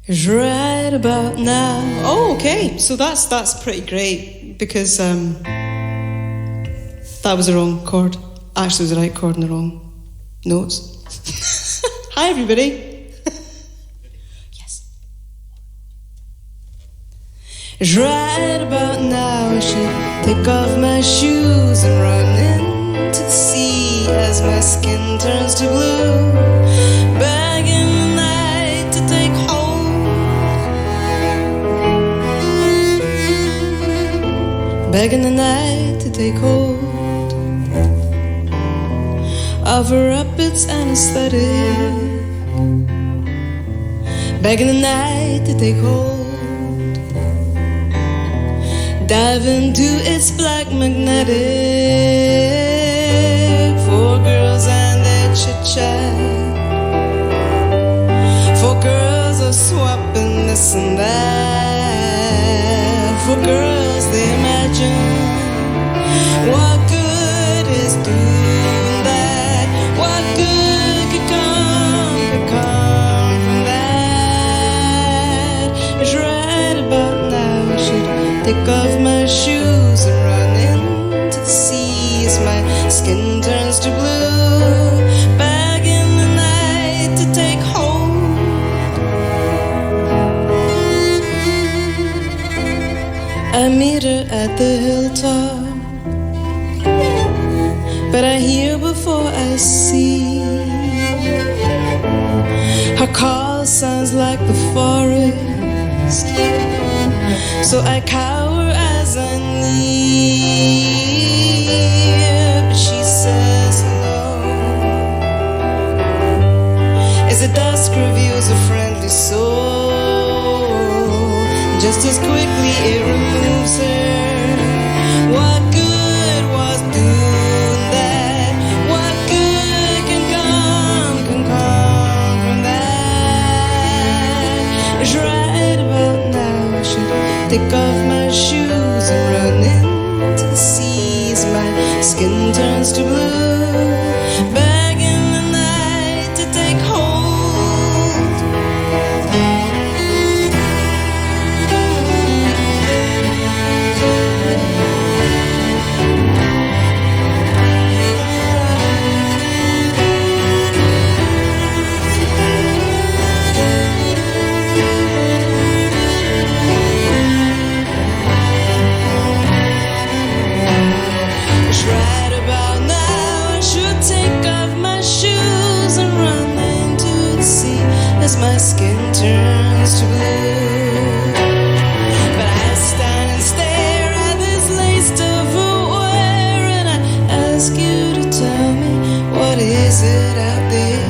Right about now. Oh, okay. So that's pretty great because that was the wrong chord. Actually, it was the right chord and the wrong notes. Hi, everybody. Yes. Right about now, I should take off my shoes and run into the sea as my skin turns to blue. Begging the night to take hold. Begging the night to take hold of her up its anesthetic. Begging the night to take hold. Dive into its black magnetic. For girls and their chit-chat. For girls are swapping this and that. For girls they imagine what good is doing that. What good could come from that. It's right about now I should take off my shoes and run into the sea as my skin turns to blue. Begging the night to take hold. I meet her at the hilltop, but I hear before I see. Her call sounds like the forest, so I cower as I near. But she says hello as the dusk reveals a friendly soul. Just as quickly it removes her. What good was doing that? What good can come from that? It's right about now I should take off my shoes and run into the sea as my skin turns to blue. Begging the night to take hold. As my skin turns to blue. But I stand and stare at this lace of wear, and I ask you to tell me, what is it out there?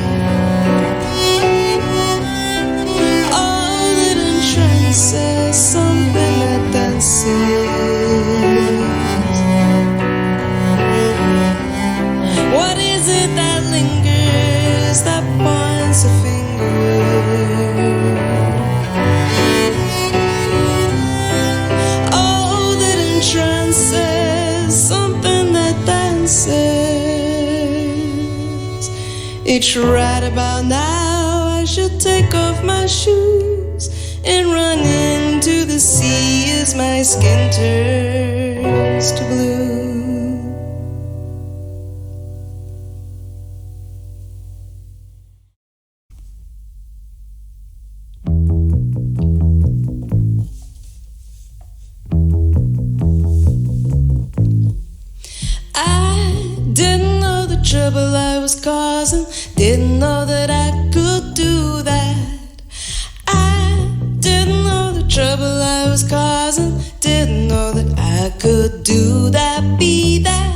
Oh, that entrances something that dances. What is it that lingers, that points a finger? Oh, that entrances, something that dances. It's right about now I should take off my shoes and run into the sea as my skin turns to blue. Trouble I was causing, didn't know that I could do that. I didn't know the trouble I was causing, didn't know that I could do that, be that.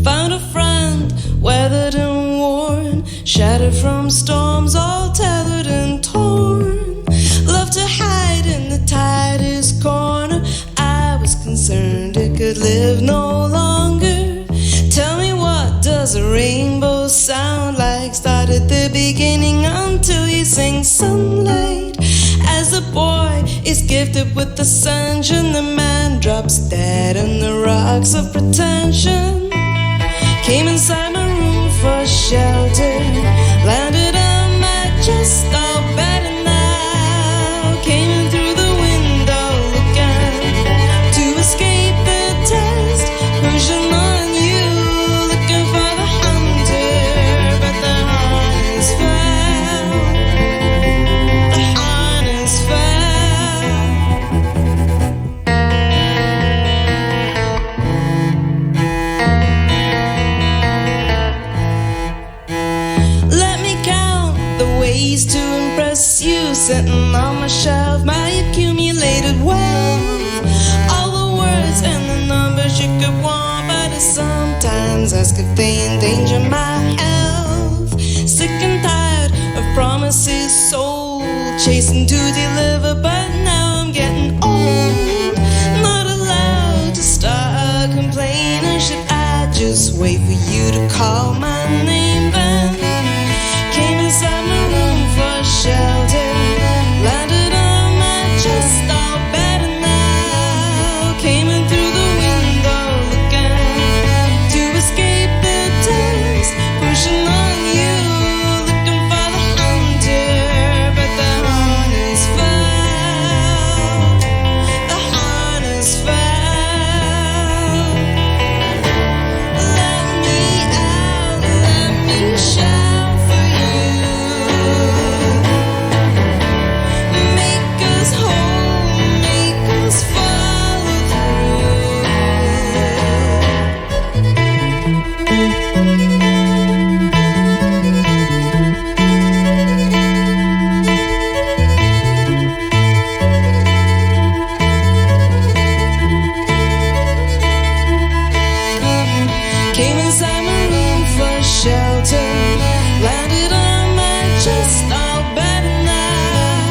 Found a friend, weathered and worn, shattered from storms, all tethered and torn. Loved to hide in the tightest corner. I was concerned it could live no longer. Tell me, what does a rainbow sound like? Start at the beginning until you sing sunlight. As a boy is gifted with the sunshine, the man drops dead on the rocks of pretension. Came inside my room for shelter, landed on my chest all better now. you sitting on my shelf, my accumulated wealth. All the words and the numbers you could want, but I sometimes ask if they endanger my health. Sick and tired of promises sold, chasing to deliver, but now I'm getting old. Not allowed to start complaining. Should I just wait for you to call my name? Then came inside my room for shelter, landed on my chest, all better now. Came in through the window looking to escape the test, pushing on you, looking for the hunter, but the harness fell. The harness fell. Let me out, let me shout for you. Make us whole, make us follow through. Came inside my room for shelter, landed on my chest, all better now.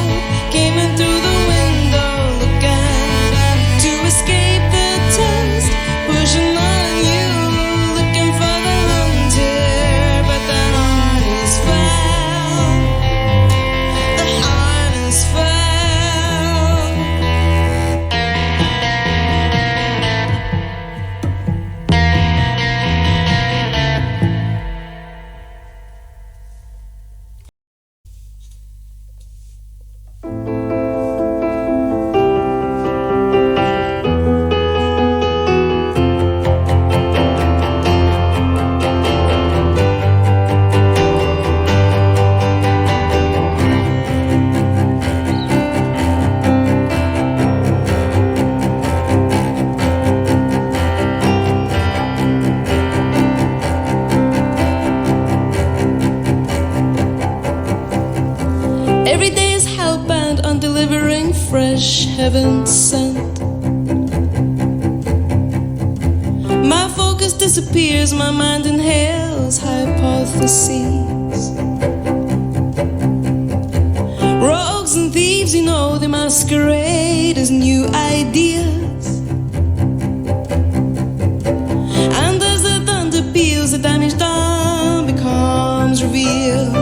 Came in through the window looking to escape the test, pushing on you, looking for the hunter, but the harness fell. The harness fell. Every day is hellbound on delivering fresh heaven sent. My focus disappears, my mind inhales hypotheses. Rogues and thieves, you know, they masquerade as new ideas. And as the thunder peals, the damage done becomes revealed.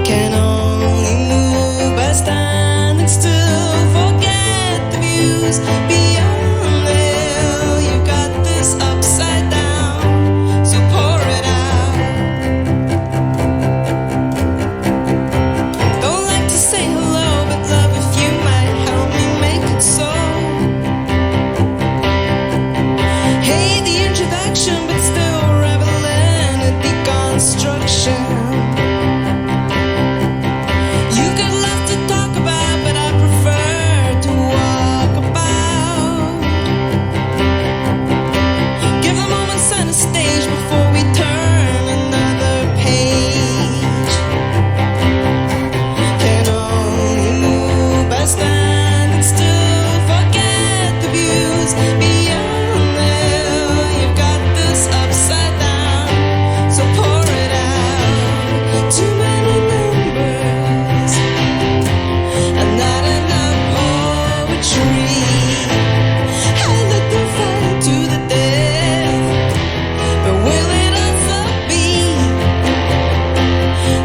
Can only move by standing still, forget the views beyond the hill. You got this upside down, so pour it out. Don't like to say hello, but love, if you might help me make it so. Hey, the introduction, but still reveling in deconstruction. You got lots to talk about, but I prefer to walk about. Give the moment center stage before we turn another page. Can only move by standing still, forget the views beyond the hill. You've got this upside down, so pour it out. Too many numbers and not enough poetry. I let them fight to the death, but will it also be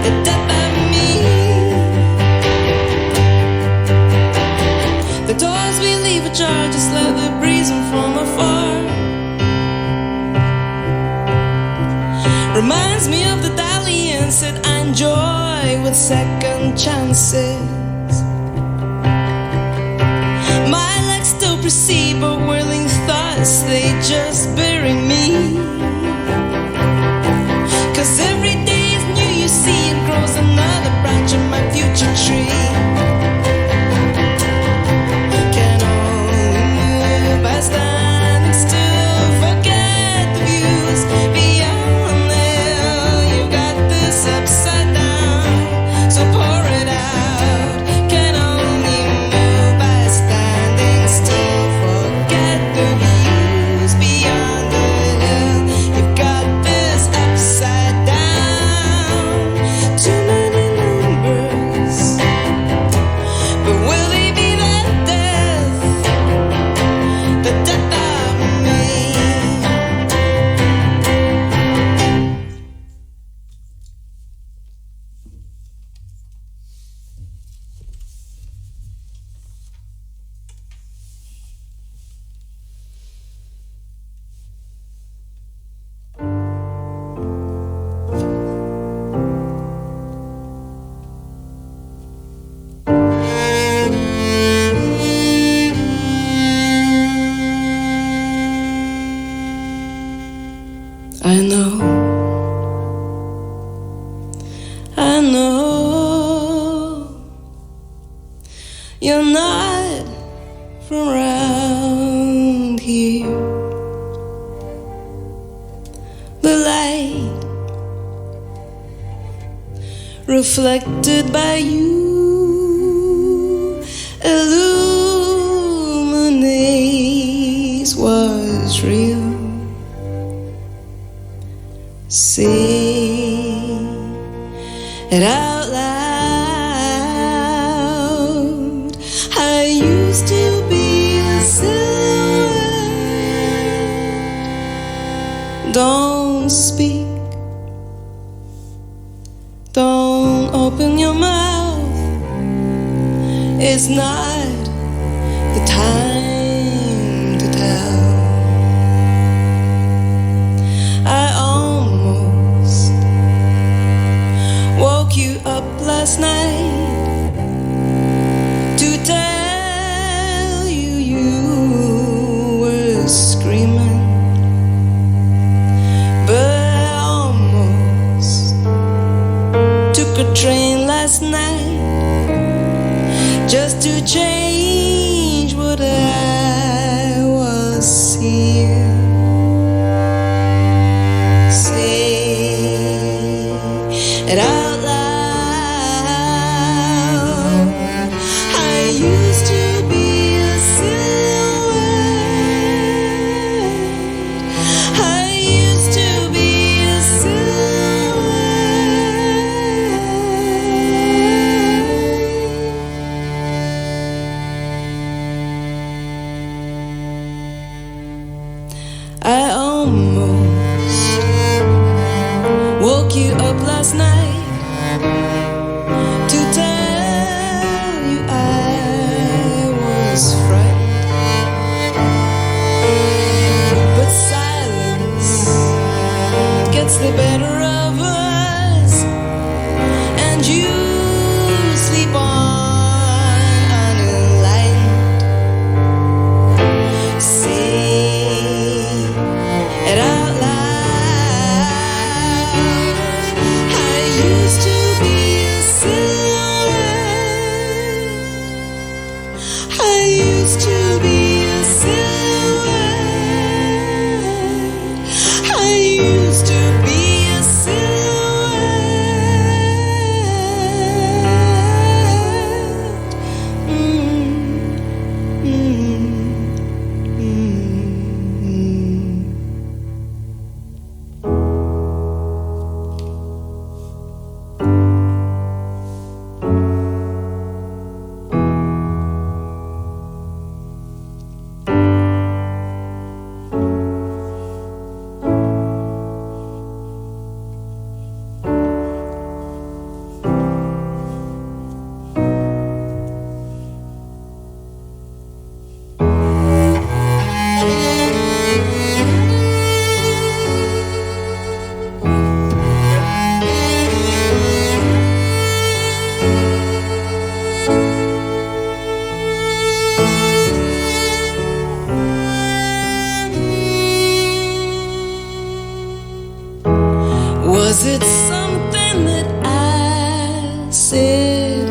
the death of me? The doors we leave ajar, just let the breeze in from afar. Reminds me of the dalliance that I enjoy with second chances. My legs still proceed, but whirling thoughts, they just bury me. 'Cause every day is new, you see, it grows another branch of my future tree. Can only move by standing still, forget the views beyond the hill. You got this upside down, so you're not from around here. The light reflected by you illuminates what's real. Say it out loud. I used to be a silhouette. Don't speak. Don't open your mouth. It's not the time to tell. I almost woke you up last night to tell you you were screaming, but I almost took a train last night just to change what I was seeing. It out loud. I used to be a silhouette. I used to be a silhouette. I almost woke you up last night to tell you I was frightened, but silence gets the better of us, and you sleep on unenlightened. Say it out loud. Was it something that I said?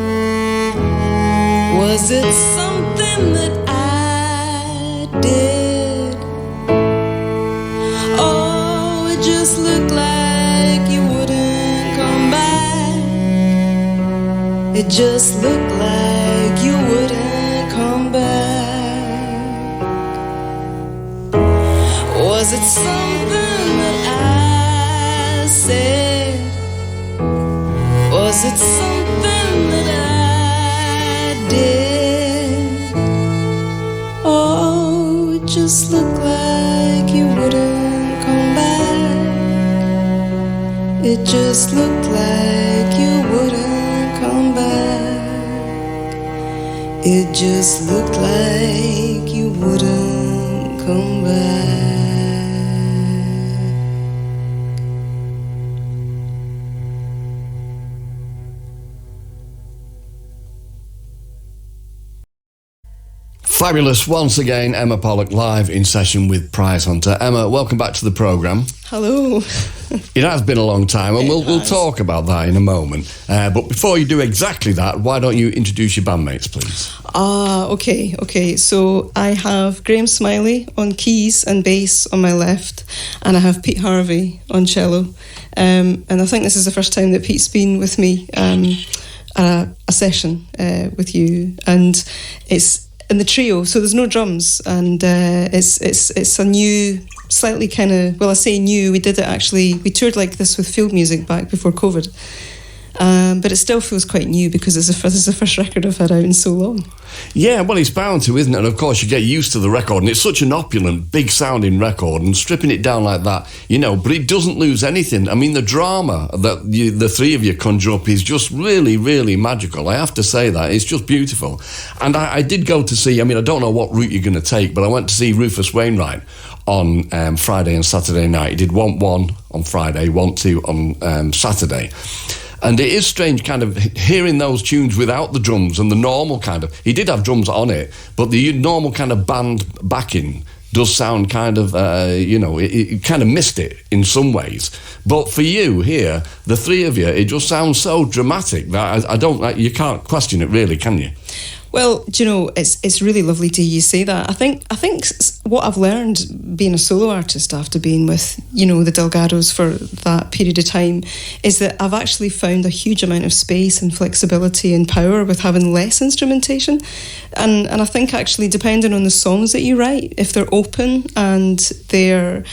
Was it something that I did? Oh, it just looked like you wouldn't come back. It just looked like you wouldn't come back. Was it something that I said? Was it something that I did? Oh, it just looked like you wouldn't come back. It just looked like you wouldn't come back. It just looked like you wouldn't come back. Fabulous. Once again, Emma Pollock live in session with Prize Hunter. Emma, welcome back to the programme. Hello. It has been a long time, and we'll talk about that in a moment. But before you do exactly that, why don't you introduce your bandmates, please? Okay. So I have Graham Smiley on keys and bass on my left, and I have Pete Harvey on cello. And I think this is the first time that Pete's been with me at a session with you, and it's in the trio. So there's no drums, and it's a new, slightly kind of, well, I say new. We did it actually. We toured like this with field music back before COVID. But it still feels quite new because this is the first record I've had out in so long. Yeah, well, it's bound to, isn't it? And of course, you get used to the record, and it's such an opulent, big-sounding record, and stripping it down like that, but it doesn't lose anything. I mean, the drama that the three of you conjure up is just really, really magical. I have to say that. It's just beautiful. And I did go to see, I don't know what route you're going to take, but I went to see Rufus Wainwright on Friday and Saturday night. He did 1-1 on Friday, 1-2 on Saturday. And it is strange kind of hearing those tunes without the drums and the normal kind of... He did have drums on it, but the normal kind of band backing does sound kind of, it kind of missed it in some ways. But for you here, the three of you, it just sounds so dramatic that you can't question it really, can you? Well, it's really lovely to hear you say that. I think what I've learned being a solo artist after being with, the Delgados for that period of time is that I've actually found a huge amount of space and flexibility and power with having less instrumentation. And I think actually depending on the songs that you write, if they're open and they're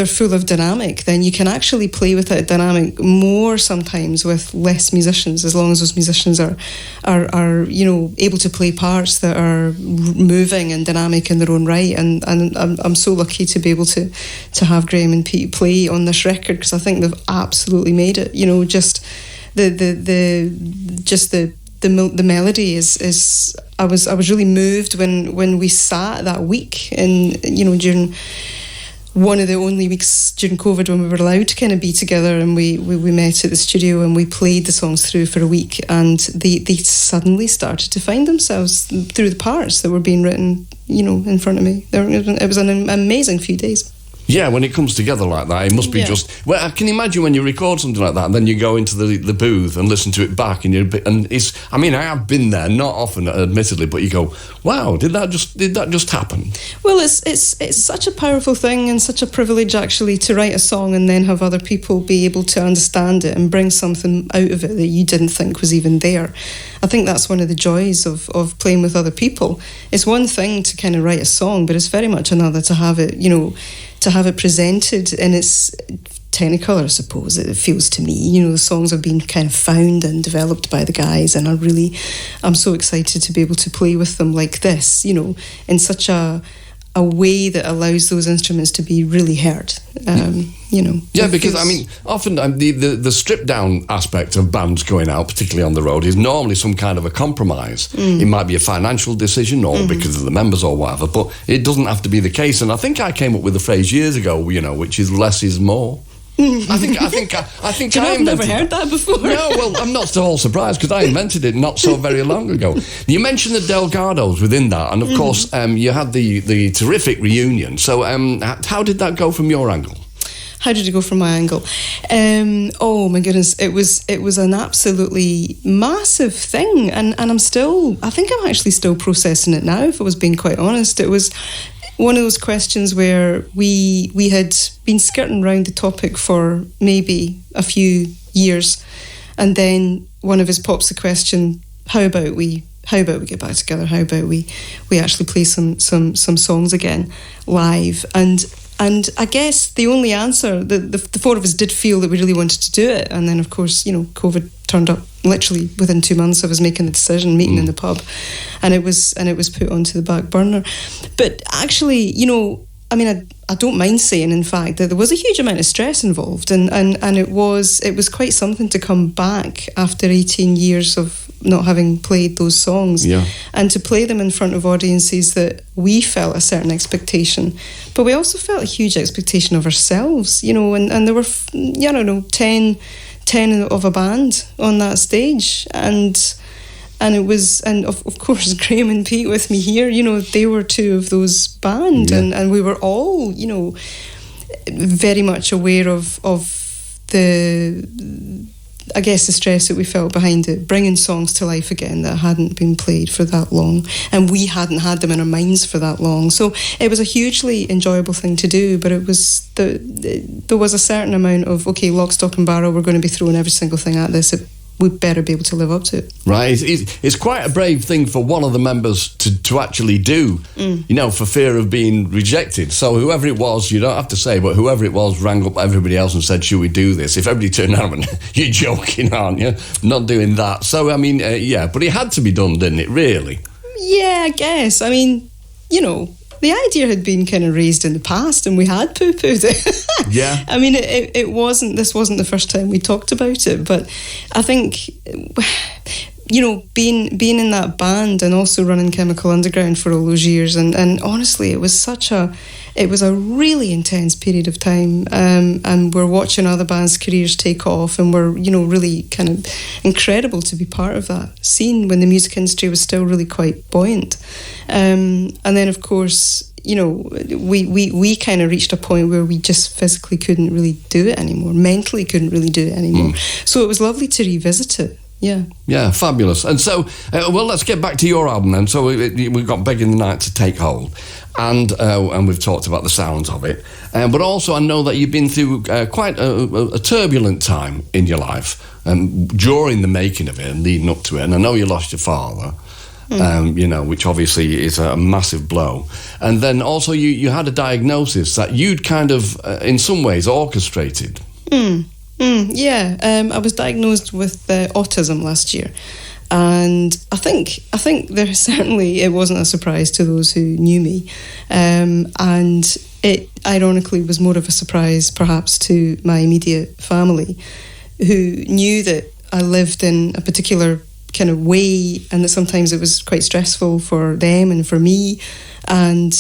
full of dynamic, then you can actually play with that dynamic more sometimes with less musicians, as long as those musicians are able to play parts that are moving and dynamic in their own right. And I'm so lucky to be able to have Graham and Pete play on this record, because I think they've absolutely made it. Just the melody is I was really moved when we sat that week and during one of the only weeks during COVID when we were allowed to kind of be together, and we met at the studio and we played the songs through for a week, and they suddenly started to find themselves through the parts that were being written, in front of me. It was an amazing few days. Yeah, when it comes together like that, it must be just... Well, I can imagine when you record something like that and then you go into the booth and listen to it back and it's... I have been there, not often, admittedly, but you go, wow, did that just happen? Well, it's such a powerful thing and such a privilege, actually, to write a song and then have other people be able to understand it and bring something out of it that you didn't think was even there. I think that's one of the joys of playing with other people. It's one thing to kind of write a song, but it's very much another to have it, to have it presented in its technicolor, I suppose it feels to me. The songs have been kind of found and developed by the guys, and I'm so excited to be able to play with them like this, in such a way that allows those instruments to be really heard. Yeah, because often the stripped down aspect of bands going out, particularly on the road, is normally some kind of a compromise. It might be a financial decision or because of the members or whatever, but it doesn't have to be the case. And I think I came up with a phrase years ago, which is less is more. I think I've never heard that before. No, well, I'm not at all surprised because I invented it not so very long ago. You mentioned the Delgados within that, and of course, you had the terrific reunion. So, how did that go from your angle? How did it go from my angle? Oh my goodness, it was an absolutely massive thing, and I think I'm actually still processing it now, if I was being quite honest. It was one of those questions where we had been skirting around the topic for maybe a few years, and then one of us pops the question, how about we get back together? How about we actually play some songs again live? And I guess the only answer, the four of us did feel that we really wanted to do it, and then of course COVID turned up literally within 2 months of us making the decision, meeting in the pub, and it was put onto the back burner. But actually, I don't mind saying, in fact, that there was a huge amount of stress involved, and it was quite something to come back after 18 years of not having played those songs, and to play them in front of audiences that we felt a certain expectation, but we also felt a huge expectation of ourselves, and there were 10 of a band on that stage, and it was, and of course Graham and Pete with me here, they were two of those band, and we were all very much aware of the I guess the stress that we felt behind it, bringing songs to life again that hadn't been played for that long, and we hadn't had them in our minds for that long. So it was a hugely enjoyable thing to do, but it was there was a certain amount of, okay, lock, stock and barrel, we're going to be throwing every single thing at this. We'd better be able to live up to it. Right. It's quite a brave thing for one of the members to actually do, for fear of being rejected. So whoever it was, you don't have to say, but whoever it was rang up everybody else and said, should we do this? If everybody turned around and you're joking, aren't you? Not doing that. So, I mean, but it had to be done, didn't it, really? Yeah, I guess. I mean, the idea had been kind of raised in the past and we had poo-pooed it. Yeah. I mean, this wasn't the first time we talked about it, but I think, being in that band and also running Chemical Underground for all those years, and honestly, it was a really intense period of time, and we're watching other bands' careers take off, and we're, really kind of incredible to be part of that scene when the music industry was still really quite buoyant. And then, of course, we kind of reached a point where we just physically couldn't really do it anymore, mentally couldn't really do it anymore. So it was lovely to revisit it. Yeah, fabulous. And so, let's get back to your album then. So we've got Begging the Night to take hold, and we've talked about the sounds of it. But also, I know that you've been through quite a turbulent time in your life during the making of it and leading up to it. And I know you lost your father, which obviously is a massive blow. And then also, you had a diagnosis that you'd kind of, in some ways, orchestrated. I was diagnosed with autism last year, and I think there certainly it wasn't a surprise to those who knew me, and it ironically was more of a surprise perhaps to my immediate family, who knew that I lived in a particular kind of way, and that sometimes it was quite stressful for them and for me, and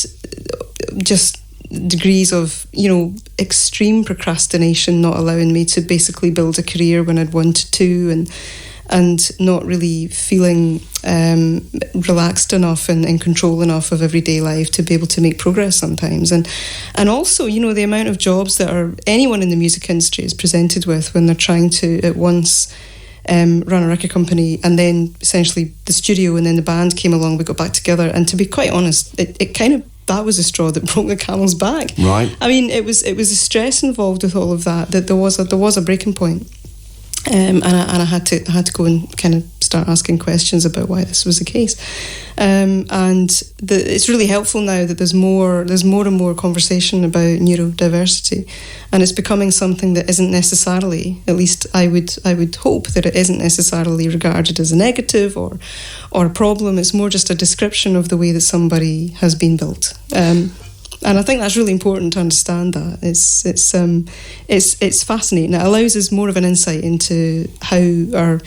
just degrees of extreme procrastination not allowing me to basically build a career when I'd wanted to, and not really feeling relaxed enough and in control enough of everyday life to be able to make progress sometimes, and also the amount of jobs that anyone in the music industry is presented with when they're trying to at once run a record company, and then essentially the studio and then the band came along, we got back together, and to be quite honest, it kind of, that was the straw that broke the camel's back. Right. I mean, it was the stress involved with all of that there was a breaking point, and I had to go and kind of start asking questions about why this was the case, and it's really helpful now that there's more and more conversation about neurodiversity, and it's becoming something that isn't necessarily, at least I would hope that it isn't necessarily regarded as a negative or a problem. It's more just a description of the way that somebody has been built, and I think that's really important to understand that. It's fascinating. It allows us more of an insight into how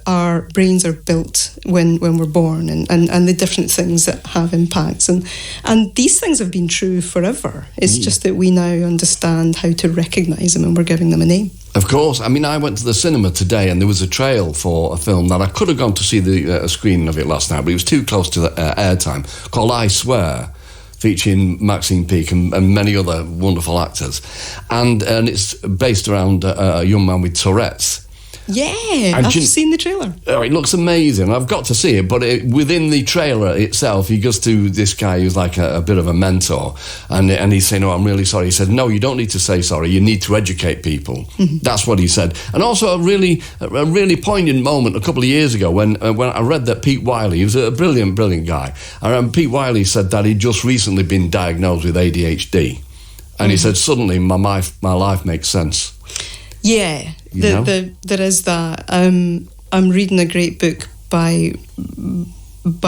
our brains are built when we're born, and the different things that have impacts, and these things have been true forever. It's just that we now understand how to recognise them, and we're giving them a name. Of course. I mean, I went to the cinema today and there was a trail for a film that I could have gone to see the screening of it last night, but it was too close to the airtime, called I Swear, featuring Maxine Peake and many other wonderful actors. And it's based around a young man with Tourette's. Yeah, I've seen the trailer. Oh, it looks amazing. I've got to see it, but within the trailer itself, he goes to this guy who's like a bit of a mentor, and he's saying, "Oh, I'm really sorry." He said, "No, you don't need to say sorry. You need to educate people." Mm-hmm. That's what he said. And also a really poignant moment a couple of years ago when I read that Pete Wiley, he was a brilliant guy. And Pete Wiley said that he'd just recently been diagnosed with ADHD, and he said, "Suddenly, my life makes sense." Yeah. There is that. I'm reading a great book by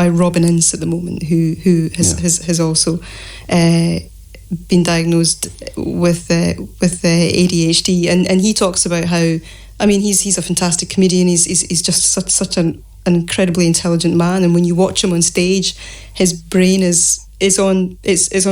Robin Ince at the moment, who has also been diagnosed with ADHD, and he talks about how, I mean, he's a fantastic comedian. He's just such an incredibly intelligent man, and when you watch him on stage, his brain is is on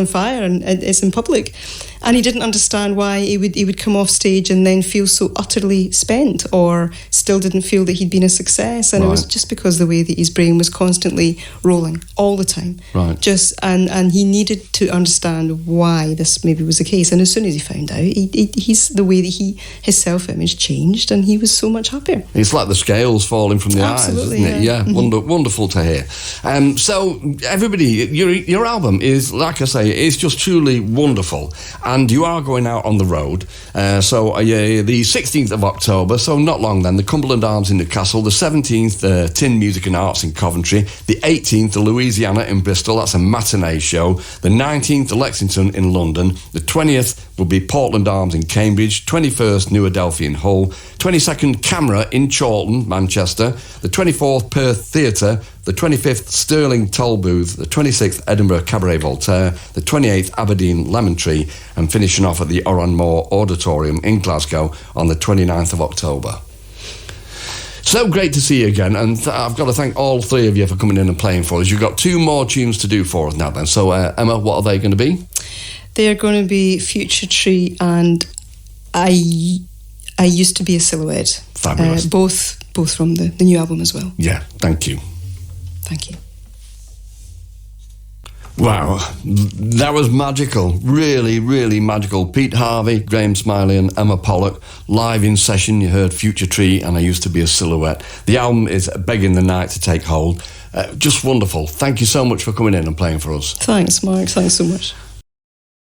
fire and it's in public, and he didn't understand why he would come off stage and then feel so utterly spent, or still didn't feel that he'd been a success. And it was just because the way that his brain was constantly rolling all the time. Right. And he needed to understand why this maybe was the case. And as soon as he found out, he's the way that his self-image changed, and he was so much happier. It's like the scales falling from the Absolutely, eyes, isn't it? Yeah, Mm-hmm. Wonderful to hear. So everybody, your album is, like I say, it's just truly wonderful, and you are going out on the road. The 16th of October, so not long then, the Cumberland Arms in Newcastle, the 17th, Tin Music and Arts in Coventry, the 18th, the Louisiana in Bristol, that's a matinee show, the 19th, the Lexington in London, the 20th will be Portland Arms in Cambridge, 21st, New Adelphi in Hull, 22nd, Camera in Chorlton, Manchester, the 24th, Perth Theatre, the 25th, Stirling Tolbooth, the 26th, Edinburgh Cabaret Voltaire, the 28th, Aberdeen Lemon Tree, and finishing off at the Oranmore Auditorium in Glasgow on the 29th of October. So great to see you again, and I've got to thank all three of you for coming in and playing for us. You've got 2 more tunes to do for us now then. So Emma, what are they going to be? They're going to be Future Tree and I Used to Be a Silhouette. Fabulous. Both from the new album as well. Yeah, thank you. Thank you. Wow, that was magical. Really, really magical. Pete Harvey, Graham Smiley and Emma Pollock, live in session. You heard Future Tree and I Used to Be a Silhouette. The album is Begging the Night to Take Hold. Just wonderful. Thank you so much for coming in and playing for us. Thanks, Mark. Thanks so much.